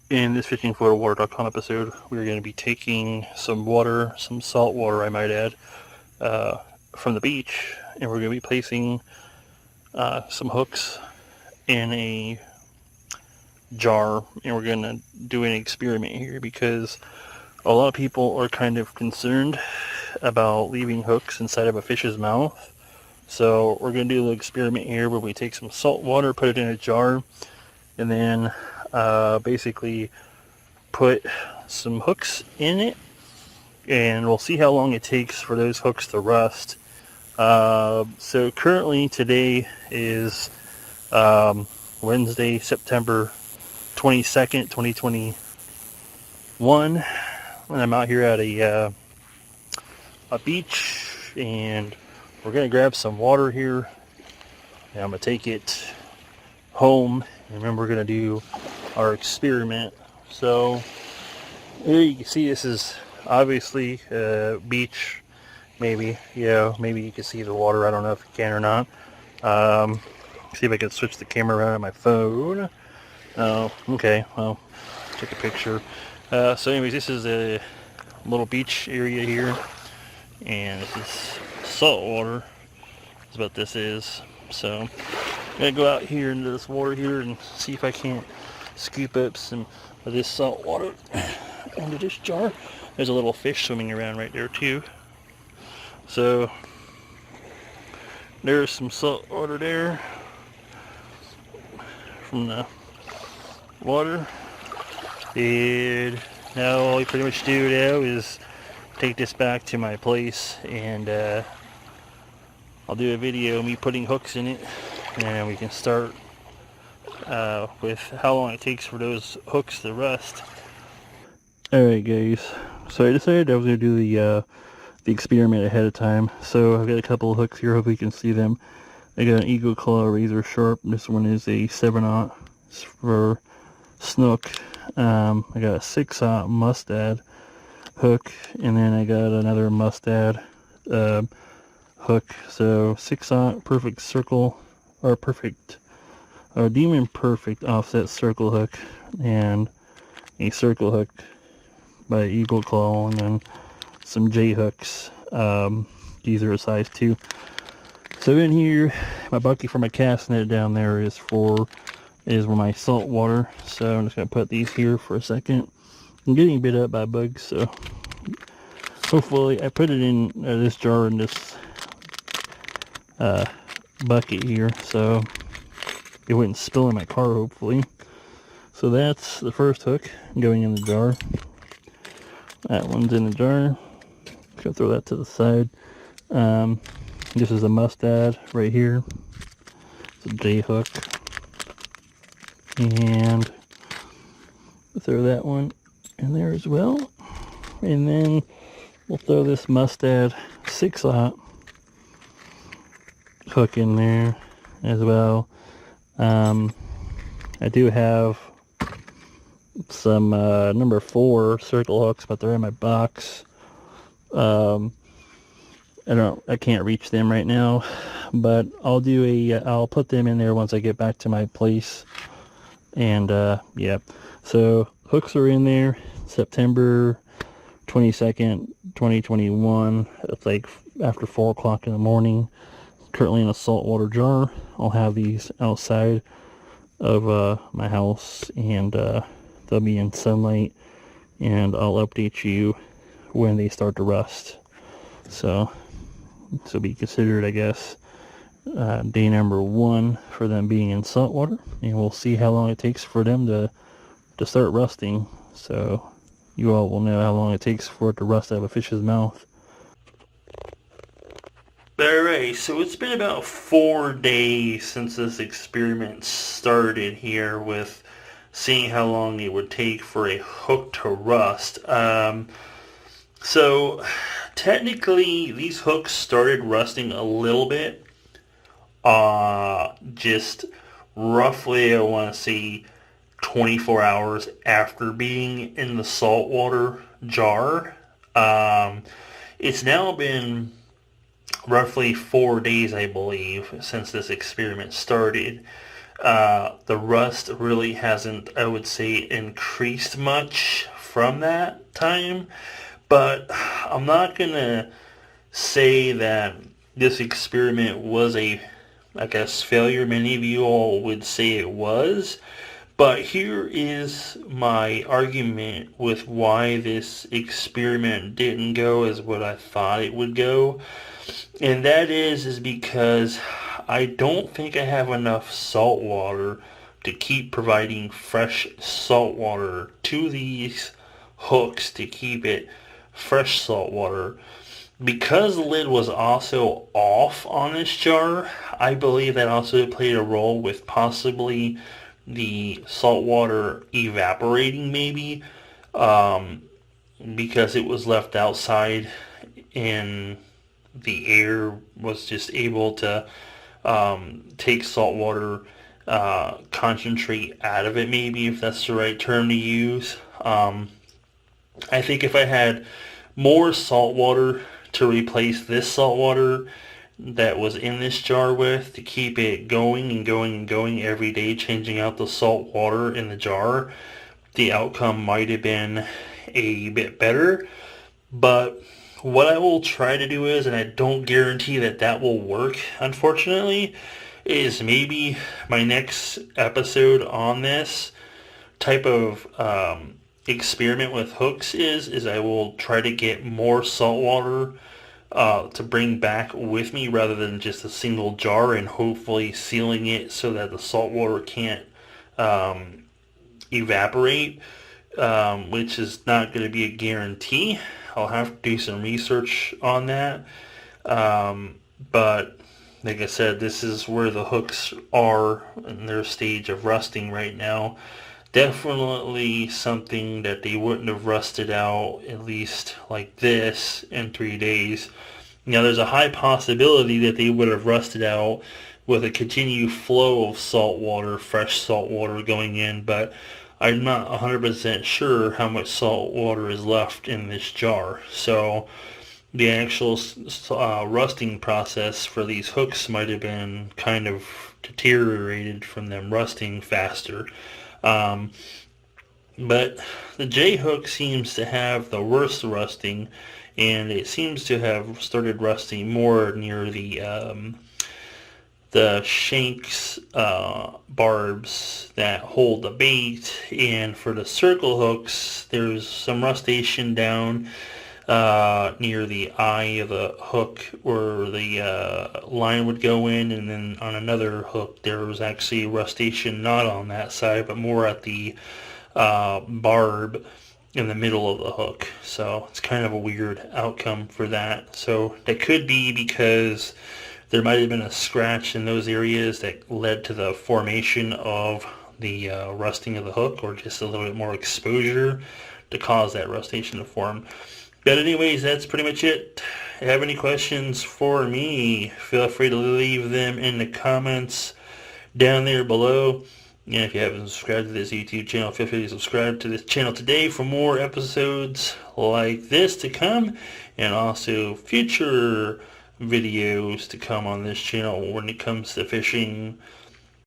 In this fishingphotowater.com episode, we're going to be taking some water, some salt water I might add, uh, from the beach, and we're going to be placing some hooks in a jar, and we're going to do an experiment here because a lot of people are kind of concerned about leaving hooks inside of a fish's mouth. So we're going to do a little experiment here where we take some salt water, put it in a jar, and then basically put some hooks in it, and we'll see how long it takes for those hooks to rust. So currently today is Wednesday, September 22nd, 2021, and I'm out here at a beach, and we're going to grab some water here, and I'm going to take it home, and then we're going to do our experiment. So here you can see this is obviously a beach, maybe you can see the water. I don't know if you can or not. See if I can switch the camera around on my phone. Oh, okay, well, take a picture. So anyways, this is a little beach area here, and this is salt water. That's what this is. So I'm gonna go out here into this water here and see if I can't scoop up some of this salt water into this jar. There's a little fish swimming around right there too. So there's some salt water there from the water, and now all you pretty much do now is take this back to my place, and I'll do a video of me putting hooks in it, and we can start with how long it takes for those hooks to rust. Alright guys, so I decided I was going to do the experiment ahead of time. So I've got a couple of hooks here, hopefully you can see them. I got an Eagle Claw Razor Sharp. This one is a 7/0 for snook. I got a 6/0 Mustad hook, and then I got another Mustad hook. So 6/0 perfect circle, or Demon Perfect offset circle hook, and a circle hook by Eagle Claw, and then some J hooks. These are a size 2. So in here, my bucket for my cast net down there is where my salt water. So I'm just gonna put these here for a second. I'm getting bit up by bugs, so hopefully I put it in this jar in this bucket here, so it wouldn't spill in my car, hopefully. So that's the first hook going in the jar. That one's in the jar. Gonna throw that to the side. This is a Mustad right here. It's a J hook, and throw that one in there as well. And then we'll throw this Mustad 6/0 hook in there as well. I do have some number 4 circle hooks, but they're in my box. I can't reach them right now, but I'll put them in there once I get back to my place. And yeah, so hooks are in there. September 22nd, 2021. It's like after 4 o'clock in the morning. Currently in a saltwater jar. I'll have these outside of my house, and they'll be in sunlight, and I'll update you when they start to rust. So be considered, I guess, day number 1 for them being in salt water, and we'll see how long it takes for them to start rusting. So you all will know how long it takes for it to rust out of a fish's mouth. Alright, so it's been about 4 days since this experiment started here with seeing how long it would take for a hook to rust. So technically these hooks started rusting a little bit, just roughly, I want to say 24 hours after being in the saltwater jar. It's now been roughly 4 days, I believe, since this experiment started. The rust really hasn't, I would say, increased much from that time. But I'm not gonna say that this experiment was a, I guess, failure. Many of you all would say it was. But here is my argument with why this experiment didn't go as what I thought it would go. And that is because I don't think I have enough salt water to keep providing fresh salt water to these hooks to keep it fresh salt water. Because the lid was also off on this jar, I believe that also played a role with possibly the salt water evaporating maybe, because it was left outside and the air was just able to take salt water concentrate out of it, maybe, if that's the right term to use. I think if I had more salt water to replace this salt water that was in this jar with, to keep it going and going and going every day, changing out the salt water in the jar, the outcome might have been a bit better. But what I will try to do is, and I don't guarantee that that will work, unfortunately, is maybe my next episode on this type of experiment with hooks is I will try to get more salt water to bring back with me rather than just a single jar, and hopefully sealing it so that the salt water can't evaporate, which is not going to be a guarantee. I'll have to do some research on that. But like I said, this is where the hooks are in their stage of rusting right now. Definitely something that they wouldn't have rusted out, at least like this, in 3 days. Now, there's a high possibility that they would have rusted out with a continued flow of salt water, fresh salt water going in, but I'm not 100% sure how much salt water is left in this jar. So the actual rusting process for these hooks might have been kind of deteriorated from them rusting faster. But the J hook seems to have the worst rusting, and it seems to have started rusting more near the shanks barbs that hold the bait. And for the circle hooks, there's some rustation down near the eye of the hook where the line would go in, and then on another hook there was actually rustation not on that side but more at the barb in the middle of the hook. So it's kind of a weird outcome for that. So that could be because there might have been a scratch in those areas that led to the formation of the rusting of the hook, or just a little bit more exposure to cause that rustation to form. But anyways, that's pretty much it. If you have any questions for me, feel free to leave them in the comments down there below. And if you haven't subscribed to this YouTube channel, feel free to subscribe to this channel today for more episodes like this to come, and also future videos to come on this channel when it comes to fishing,